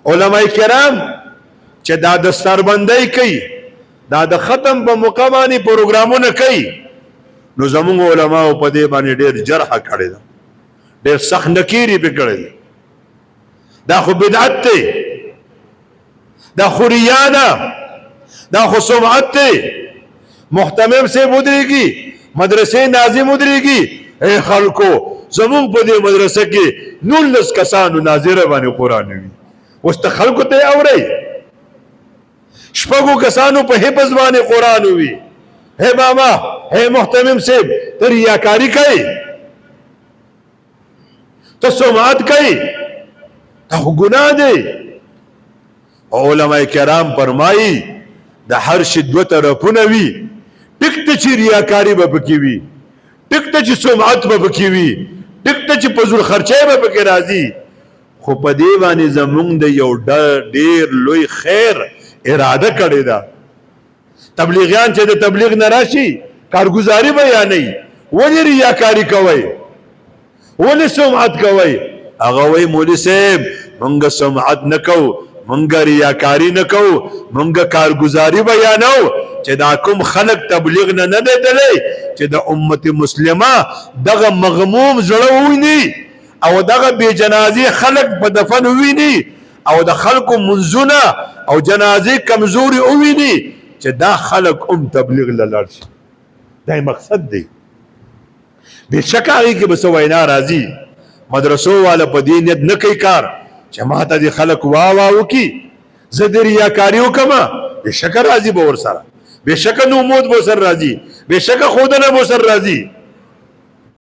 علماء کرام چې دا دستربندۍ کوي، دا د ختم په موقع باندې پروګرامونه کوي، نو زمونږ علماء په دې باندې ډېر جرح کړی ده، ډېر سخت نکیري پې کړی ده. دا خو بدعت دی، دا خو ریا ده، دا خو سمعت دی. محتمم سے ودرېږي، مدرسې ناظم ودرېږي، اے خلکو زمونږ په دې مدرسه کې 19 کسانو ناظره باندې قرآن وي. اوس ته خلکو ته اورئ، شپږو کسانو په حفظ باندې قرآن وي. اے ماما، اے محتمم صاحب، ته ریاکاری کوي، ته سمعت کوي، دا خو ګناه دی. علماء کرام فرمایي د هر شي دوه طرفونه وي. ټیک ته چې ریاکاري به پکې وي، ټیک ته چې سمعت به پکې وي، ټیک ته چې فضول خرچۍ به پکې راځي، خو په دې باندې زمونږ د یو ډېر لوی خیر اراده کړې ده. تبلیغیان چې د تبلیغ نه راشي کارګزاري بیانوي، ولې ریاکاري کوئ، ولې سمعت کوئ؟ هغه وایي مولوي صاحب مونږ سمعت نه کوو، مونږ ریاکاری نه کوو، مونږ کارګزاري بیانو چې دا کوم خلق تبلیغ نه نه دیدلی چې د امت مسلمه دغه مغموم زړه وویني او دغه بې جنازې خلق په دفن وویني او د خلکو منځونه او جنازې کمزوري وویني چې دا خلق تبلیغ له لاړ شي. دا مقصد دی. بېشکه هغې کې به څه وینا راځي، مدرسو والا په دې نیت نه کوي کار چې ما ته دې خلک واه وکړي، زه دې ریاکاري وکړمه. بېشکه راځي به ورسره، بېشکه نومود به ورسره راځي، بېشکه ښودنه به ورسره راځي.